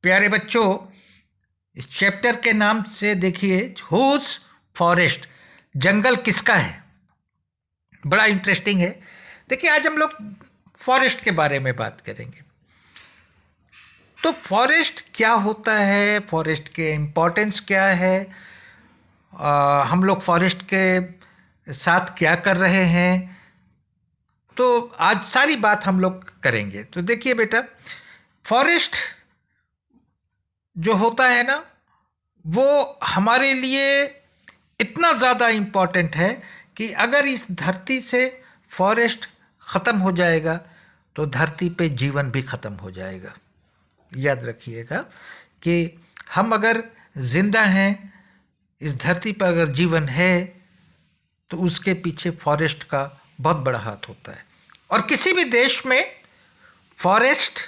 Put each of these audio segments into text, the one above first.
प्यारे बच्चों, इस चैप्टर के नाम से देखिए, हुज फॉरेस्ट, जंगल किसका है। बड़ा इंटरेस्टिंग है। देखिए, आज हम लोग फॉरेस्ट के बारे में बात करेंगे। तो फॉरेस्ट क्या होता है, फॉरेस्ट के इम्पोर्टेंस क्या है, हम लोग फॉरेस्ट के साथ क्या कर रहे हैं, तो आज सारी बात हम लोग करेंगे। तो देखिए बेटा, फॉरेस्ट जो होता है ना, वो हमारे लिए इतना ज़्यादा इम्पॉर्टेंट है कि अगर इस धरती से फॉरेस्ट ख़त्म हो जाएगा तो धरती पे जीवन भी ख़त्म हो जाएगा। याद रखिएगा कि हम अगर ज़िंदा हैं, इस धरती पर अगर जीवन है, तो उसके पीछे फॉरेस्ट का बहुत बड़ा हाथ होता है। और किसी भी देश में फॉरेस्ट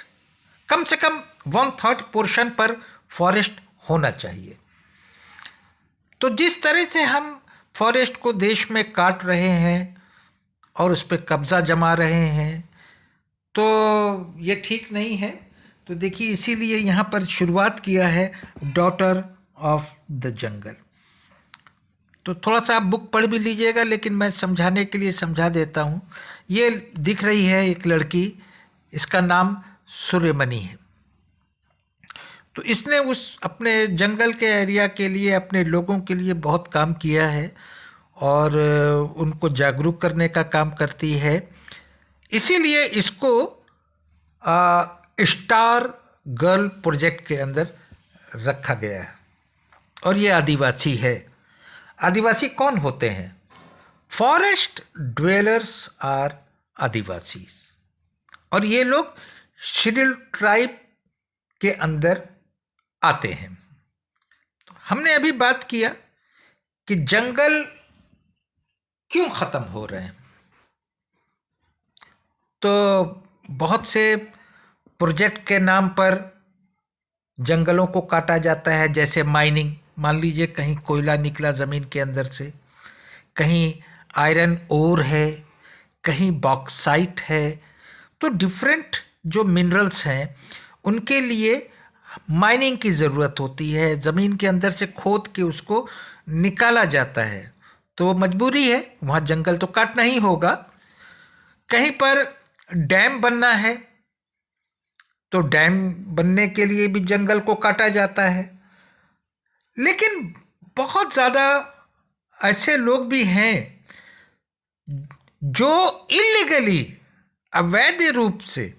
कम से कम 1/3 पोर्शन पर फॉरेस्ट होना चाहिए। तो जिस तरह से हम फॉरेस्ट को देश में काट रहे हैं और उस पर कब्ज़ा जमा रहे हैं, तो ये ठीक नहीं है। तो देखिए, इसीलिए यहाँ पर शुरुआत किया है डॉटर ऑफ द जंगल। तो थोड़ा सा आप बुक पढ़ भी लीजिएगा, लेकिन मैं समझाने के लिए समझा देता हूँ। ये दिख रही है एक लड़की, इसका नाम सूर्यमणि है। तो इसने उस अपने जंगल के एरिया के लिए, अपने लोगों के लिए बहुत काम किया है और उनको जागरूक करने का काम करती है। इसीलिए इसको स्टार गर्ल प्रोजेक्ट के अंदर रखा गया है। और ये आदिवासी है। आदिवासी कौन होते हैं? फॉरेस्ट ड्वेलर्स आर आदिवासी। और ये लोग शेड्यूल्ड ट्राइब के अंदर आते हैं। तो हमने अभी बात किया कि जंगल क्यों ख़त्म हो रहे हैं। तो बहुत से प्रोजेक्ट के नाम पर जंगलों को काटा जाता है, जैसे माइनिंग। मान लीजिए कहीं कोयला निकला ज़मीन के अंदर से, कहीं आयरन ओर है, कहीं बॉक्साइट है। तो डिफरेंट जो मिनरल्स हैं, उनके लिए माइनिंग की ज़रूरत होती है। ज़मीन के अंदर से खोद के उसको निकाला जाता है। तो मजबूरी है, वहाँ जंगल तो काटना ही होगा। कहीं पर डैम बनना है, तो डैम बनने के लिए भी जंगल को काटा जाता है। लेकिन बहुत ज़्यादा ऐसे लोग भी हैं जो इलीगली, अवैध रूप से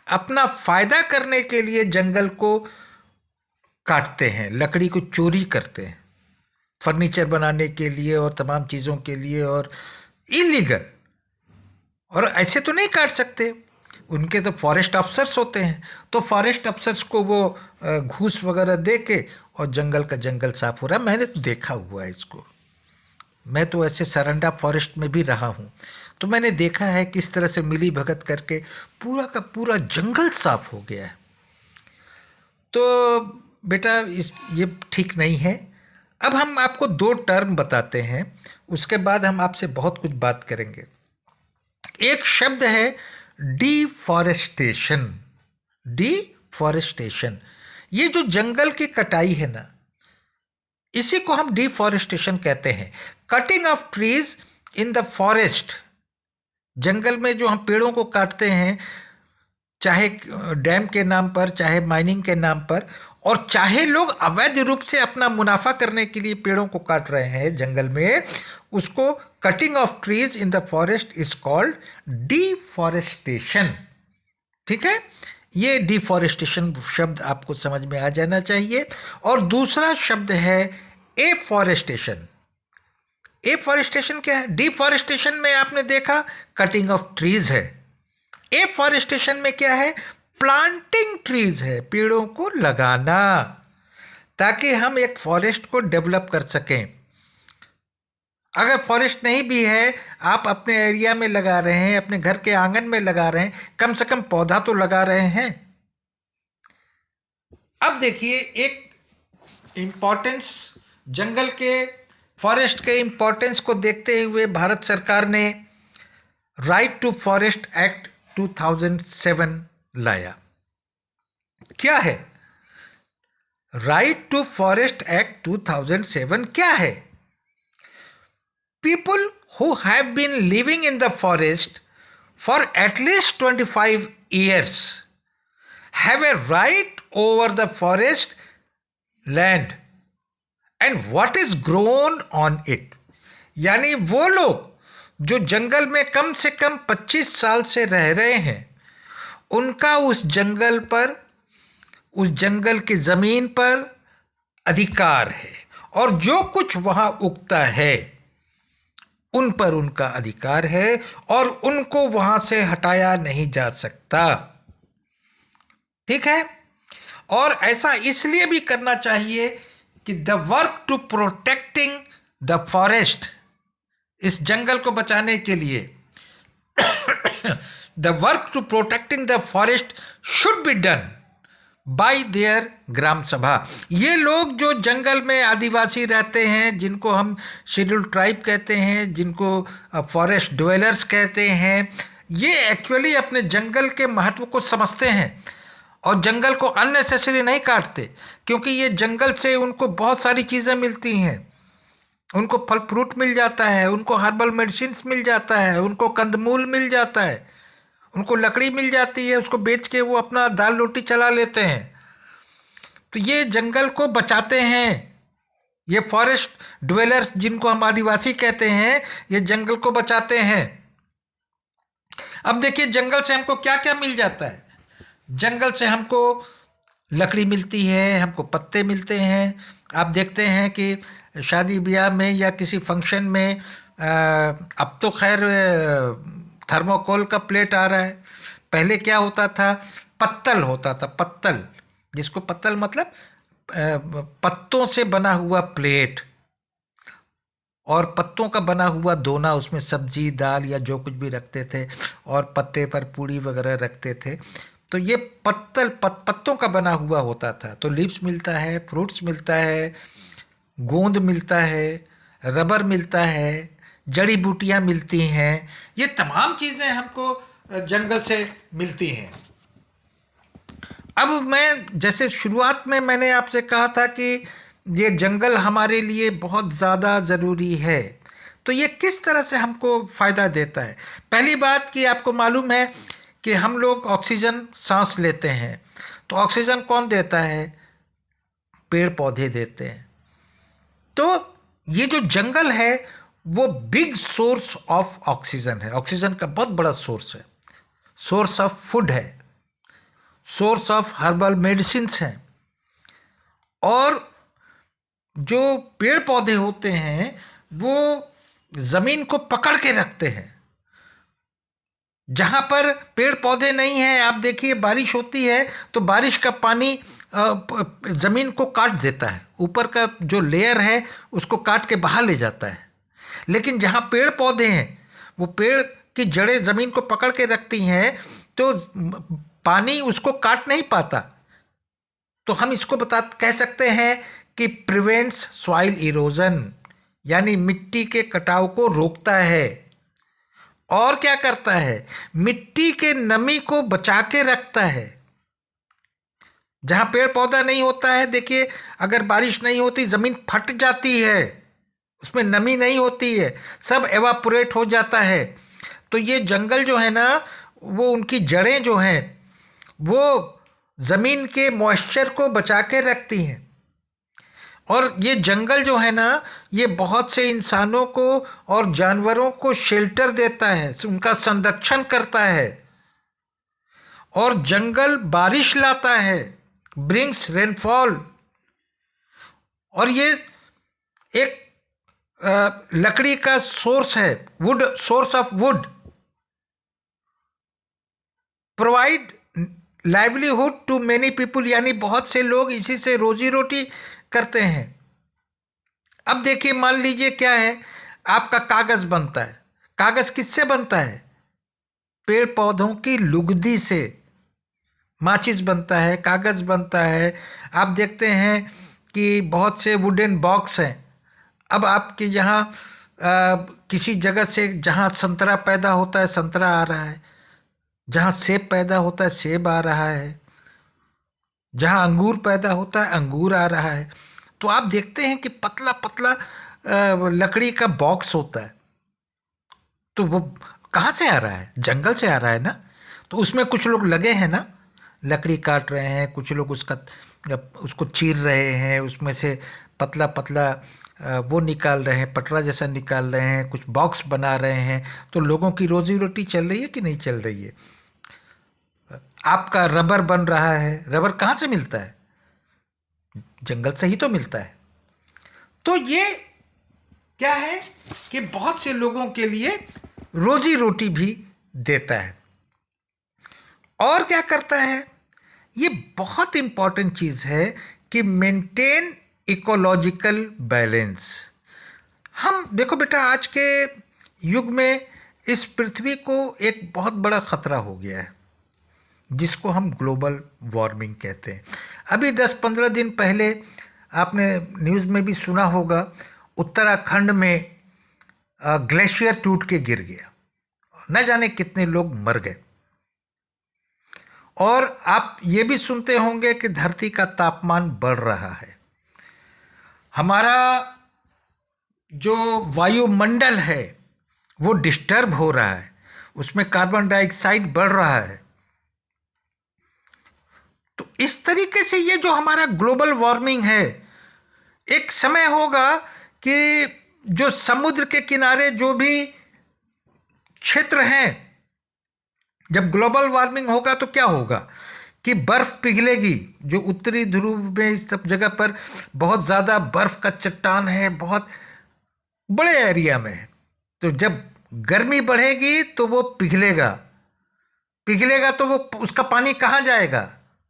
अपना फ़ायदा करने के लिए जंगल को काटते हैं, लकड़ी को चोरी करते हैं फर्नीचर बनाने के लिए और तमाम चीज़ों के लिए, और इलीगल। और ऐसे तो नहीं काट सकते, उनके तो फॉरेस्ट अफसर्स होते हैं। तो फॉरेस्ट अफसर्स को वो घूस वगैरह दे के और जंगल का जंगल साफ हो रहा है। मैंने तो देखा हुआ है इसको। मैं तो ऐसे सरंडा फॉरेस्ट में भी रहा हूँ, तो मैंने देखा है किस तरह से मिली भगत करके पूरा का पूरा जंगल साफ हो गया है। तो बेटा, ये ठीक नहीं है। अब हम आपको 2 टर्म बताते हैं, उसके बाद हम आपसे बहुत कुछ बात करेंगे। एक शब्द है डिफॉरेस्टेशन। डिफॉरेस्टेशन, ये जो जंगल की कटाई है ना, इसी को हम डिफॉरेस्टेशन कहते हैं। Cutting of trees in the forest. जंगल में जो हम पेड़ों को काटते हैं, चाहे डैम के नाम पर, चाहे माइनिंग के नाम पर, और चाहे लोग अवैध रूप से अपना मुनाफा करने के लिए पेड़ों को काट रहे हैं जंगल में, उसको cutting of trees in the forest is called deforestation. ठीक है, ये डिफॉरेस्टेशन शब्द आपको समझ में आ जाना चाहिए। और दूसरा शब्द है एफॉरेस्टेशन। एफॉरेस्टेशन क्या है? डिफॉरेस्टेशन में आपने देखा कटिंग ऑफ ट्रीज है। एफॉरेस्टेशन में क्या है? प्लांटिंग ट्रीज है, पेड़ों को लगाना, ताकि हम एक फॉरेस्ट को डेवलप कर सकें। अगर फॉरेस्ट नहीं भी है, आप अपने एरिया में लगा रहे हैं, अपने घर के आंगन में लगा रहे हैं, कम से कम पौधा तो लगा रहे हैं। अब देखिए, एक इम्पॉर्टेंस, जंगल के, फॉरेस्ट के इम्पॉर्टेंस को देखते हुए भारत सरकार ने राइट टू फॉरेस्ट एक्ट 2007 लाया। क्या है? राइट टू फॉरेस्ट एक्ट 2007 क्या है? People who have been living in the forest for at least 25 years have a right over the forest land and what is grown on it. यानी वो लोग जो जंगल में कम से कम 25 साल से रह रहे हैं, उनका उस जंगल पर, उस जंगल की ज़मीन पर अधिकार है, और जो कुछ वहाँ उगता है उन पर उनका अधिकार है, और उनको वहाँ से हटाया नहीं जा सकता। ठीक है? और ऐसा इसलिए भी करना चाहिए कि the work to protecting the forest, इस जंगल को बचाने के लिए the work to protecting the forest should be done by their gram sabha. ये लोग जो जंगल में आदिवासी रहते हैं, जिनको हम शेड्यूल्ड ट्राइब कहते हैं, जिनको फॉरेस्ट ड्वेलर्स कहते हैं, ये एक्चुअली अपने जंगल के महत्व को समझते हैं और जंगल को अननेसेसरी नहीं काटते, क्योंकि ये जंगल से उनको बहुत सारी चीज़ें मिलती हैं। उनको फल फ्रूट मिल जाता है, उनको हर्बल मेडिसिन्स मिल जाता है, उनको कंदमूल मिल जाता है, उनको लकड़ी मिल जाती है, उसको बेच के वो अपना दाल रोटी चला लेते हैं। तो ये जंगल को बचाते हैं, ये फॉरेस्ट ड्वेलर्स जिनको हम आदिवासी कहते हैं, ये जंगल को बचाते हैं। अब देखिए जंगल से हमको क्या क्या मिल जाता है। जंगल से हमको लकड़ी मिलती है, हमको पत्ते मिलते हैं। आप देखते हैं कि शादी ब्याह में या किसी फंक्शन में अब तो खैर थर्मोकोल का प्लेट आ रहा है, पहले क्या होता था, पत्तल होता था, पत्तल, जिसको पत्तल मतलब पत्तों से बना हुआ प्लेट और पत्तों का बना हुआ दोना, उसमें सब्जी दाल या जो कुछ भी रखते थे और पत्ते पर पूड़ी वगैरह रखते थे। तो ये पत्तल पत्तों का बना हुआ होता था। तो लीव्स मिलता है, फ्रूट्स मिलता है, गोंद मिलता है, रबर मिलता है, जड़ी बूटियाँ मिलती हैं, ये तमाम चीज़ें हमको जंगल से मिलती हैं। अब मैं जैसे शुरुआत में मैंने आपसे कहा था कि ये जंगल हमारे लिए बहुत ज़्यादा ज़रूरी है, तो ये किस तरह से हमको फ़ायदा देता है। पहली बात कि आपको मालूम है कि हम लोग ऑक्सीजन सांस लेते हैं, तो ऑक्सीजन कौन देता है? पेड़ पौधे देते हैं। तो ये जो जंगल है वो बिग सोर्स ऑफ ऑक्सीजन है, ऑक्सीजन का बहुत बड़ा सोर्स है, सोर्स ऑफ फूड है, सोर्स ऑफ हर्बल मेडिसिन्स हैं। और जो पेड़ पौधे होते हैं वो ज़मीन को पकड़ के रखते हैं। जहाँ पर पेड़ पौधे नहीं हैं, आप देखिए बारिश होती है तो बारिश का पानी ज़मीन को काट देता है, ऊपर का जो लेयर है उसको काट के बाहर ले जाता है। लेकिन जहाँ पेड़ पौधे हैं वो पेड़ की जड़ें ज़मीन को पकड़ के रखती हैं, तो पानी उसको काट नहीं पाता। तो हम इसको कह सकते हैं कि प्रिवेंट्स सॉइल इरोजन, यानी मिट्टी के कटाव को रोकता है। और क्या करता है? मिट्टी के नमी को बचा के रखता है। जहाँ पेड़ पौधा नहीं होता है, देखिए अगर बारिश नहीं होती ज़मीन फट जाती है, उसमें नमी नहीं होती है, सब एवापोरेट हो जाता है। तो ये जंगल जो है ना, वो उनकी जड़ें जो हैं वो ज़मीन के मॉइस्चर को बचा के रखती हैं। और ये जंगल जो है ना, ये बहुत से इंसानों को और जानवरों को शेल्टर देता है, उनका संरक्षण करता है। और जंगल बारिश लाता है, ब्रिंग्स रेनफॉल। और ये एक लकड़ी का सोर्स है, wood, source of wood, provide livelihood to many people, यानी बहुत से लोग इसी से रोजी रोटी करते हैं। अब देखिए मान लीजिए क्या है, आपका कागज़ बनता है। कागज़ किससे बनता है? पेड़ पौधों की लुगदी से। माचिस बनता है, कागज़ बनता है। आप देखते हैं कि बहुत से वुडन बॉक्स हैं। अब आपके यहाँ किसी जगह से जहाँ संतरा पैदा होता है संतरा आ रहा है, जहाँ सेब पैदा होता है सेब आ रहा है। जहाँ अंगूर पैदा होता है, अंगूर आ रहा है। तो आप देखते हैं कि पतला पतला लकड़ी का बॉक्स होता है, तो वो कहाँ से आ रहा है? जंगल से आ रहा है ना। तो उसमें कुछ लोग लगे हैं ना, लकड़ी काट रहे हैं, कुछ लोग उसको चीर रहे हैं, उसमें से पतला पतला वो निकाल रहे हैं, पटरा जैसा निकाल रहे हैं, कुछ बॉक्स बना रहे हैं। तो लोगों की रोजी रोटी चल रही है कि नहीं चल रही है? आपका रबर बन रहा है, रबर कहाँ से मिलता है? जंगल से ही तो मिलता है। तो ये क्या है कि बहुत से लोगों के लिए रोजी रोटी भी देता है। और क्या करता है? ये बहुत इंपॉर्टेंट चीज़ है कि मेंटेन इकोलॉजिकल बैलेंस। हम देखो बेटा, आज के युग में इस पृथ्वी को एक बहुत बड़ा खतरा हो गया है, जिसको हम ग्लोबल वार्मिंग कहते हैं। अभी 10-15 दिन पहले आपने न्यूज़ में भी सुना होगा, उत्तराखंड में ग्लेशियर टूट के गिर गया, न जाने कितने लोग मर गए। और आप ये भी सुनते होंगे कि धरती का तापमान बढ़ रहा है। हमारा जो वायुमंडल है वो डिस्टर्ब हो रहा है, उसमें कार्बन डाइऑक्साइड बढ़ रहा है। तो इस तरीके से ये जो हमारा ग्लोबल वार्मिंग है, एक समय होगा कि जो समुद्र के किनारे जो भी क्षेत्र हैं, जब ग्लोबल वार्मिंग होगा तो क्या होगा कि बर्फ पिघलेगी। जो उत्तरी ध्रुव में इस सब जगह पर बहुत ज़्यादा बर्फ का चट्टान है, बहुत बड़े एरिया में है। तो जब गर्मी बढ़ेगी तो वो पिघलेगा, पिघलेगा तो वो उसका पानी कहाँ जाएगा?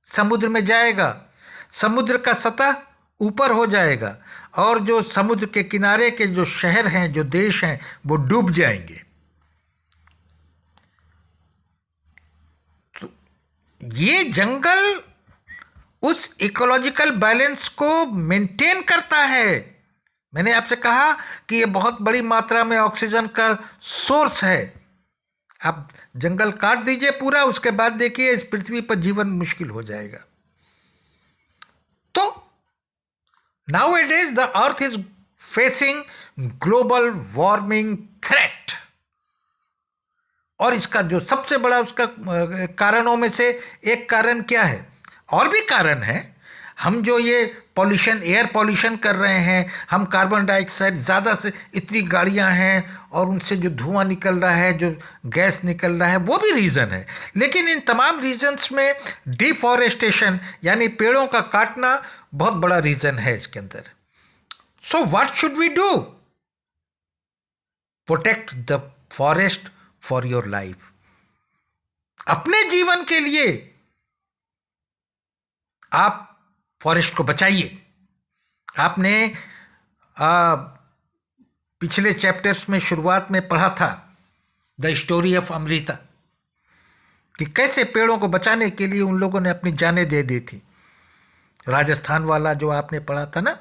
समुद्र में जाएगा। समुद्र का सतह ऊपर हो जाएगा और जो समुद्र के किनारे के जो शहर हैं, जो देश हैं, वो डूब जाएंगे। तो ये जंगल उस इकोलॉजिकल बैलेंस को मेंटेन करता है। मैंने आपसे कहा कि ये बहुत बड़ी मात्रा में ऑक्सीजन का सोर्स है। आप जंगल काट दीजिए पूरा, उसके बाद देखिए इस पृथ्वी पर जीवन मुश्किल हो जाएगा। तो nowadays the earth is facing global warming threat, और इसका जो सबसे बड़ा उसका कारणों में से एक कारण क्या है? और भी कारण है। हम जो ये पॉल्यूशन, एयर पॉल्यूशन कर रहे हैं, हम कार्बन डाइऑक्साइड ज़्यादा से, इतनी गाड़ियां हैं और उनसे जो धुआं निकल रहा है, जो गैस निकल रहा है, वो भी रीज़न है। लेकिन इन तमाम रीजन्स में डिफॉरेस्टेशन यानी पेड़ों का काटना बहुत बड़ा रीज़न है इसके अंदर। So what should we do? Protect the forest for your life. अपने जीवन के लिए आप फॉरेस्ट को बचाइए। आपने पिछले चैप्टर्स में शुरुआत में पढ़ा था द स्टोरी ऑफ अमृता, कि कैसे पेड़ों को बचाने के लिए उन लोगों ने अपनी जानें दे दी थी। राजस्थान वाला जो आपने पढ़ा था ना।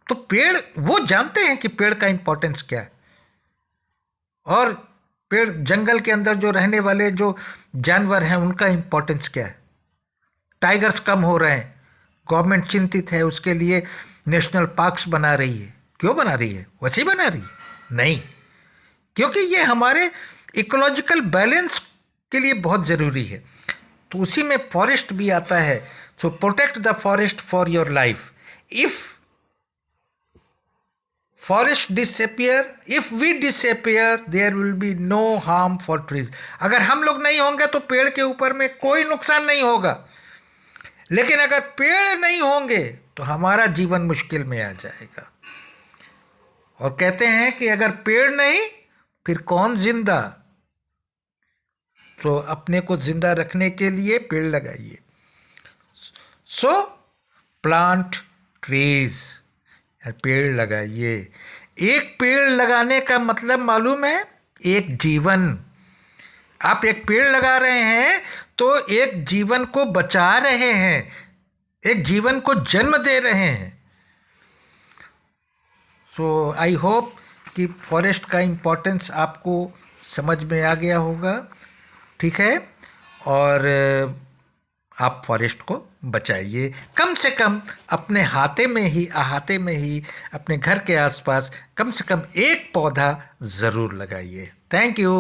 तो पेड़, वो जानते हैं कि पेड़ का इंपॉर्टेंस क्या है, और पेड़, जंगल के अंदर जो रहने वाले जो जानवर हैं उनका इंपॉर्टेंस क्या है। टाइगर्स कम हो रहे हैं, गवर्नमेंट चिंतित है, उसके लिए नेशनल पार्क्स बना रही है। क्यों बना रही है? वैसे ही बना रही है? नहीं, क्योंकि ये हमारे इकोलॉजिकल बैलेंस के लिए बहुत ज़रूरी है। तो उसी में फॉरेस्ट भी आता है। So protect the forest for your life. If forest disappear, if we disappear, there will be no harm for trees. अगर हम लोग नहीं होंगे तो पेड़ के ऊपर में कोई नुकसान नहीं होगा, लेकिन अगर पेड़ नहीं होंगे तो हमारा जीवन मुश्किल में आ जाएगा। और कहते हैं कि अगर पेड़ नहीं फिर कौन जिंदा। तो अपने को जिंदा रखने के लिए पेड़ लगाइए। सो प्लांट ट्रीज, पेड़ लगाइए। एक पेड़ लगाने का मतलब मालूम है? एक जीवन। आप एक पेड़ लगा रहे हैं तो एक जीवन को बचा रहे हैं, एक जीवन को जन्म दे रहे हैं। सो आई होप कि फॉरेस्ट का इम्पोर्टेंस आपको समझ में आ गया होगा। ठीक है, और आप फॉरेस्ट को बचाइए। कम से कम अपने अहाते में ही अपने घर के आसपास कम से कम एक पौधा ज़रूर लगाइए। Thank you.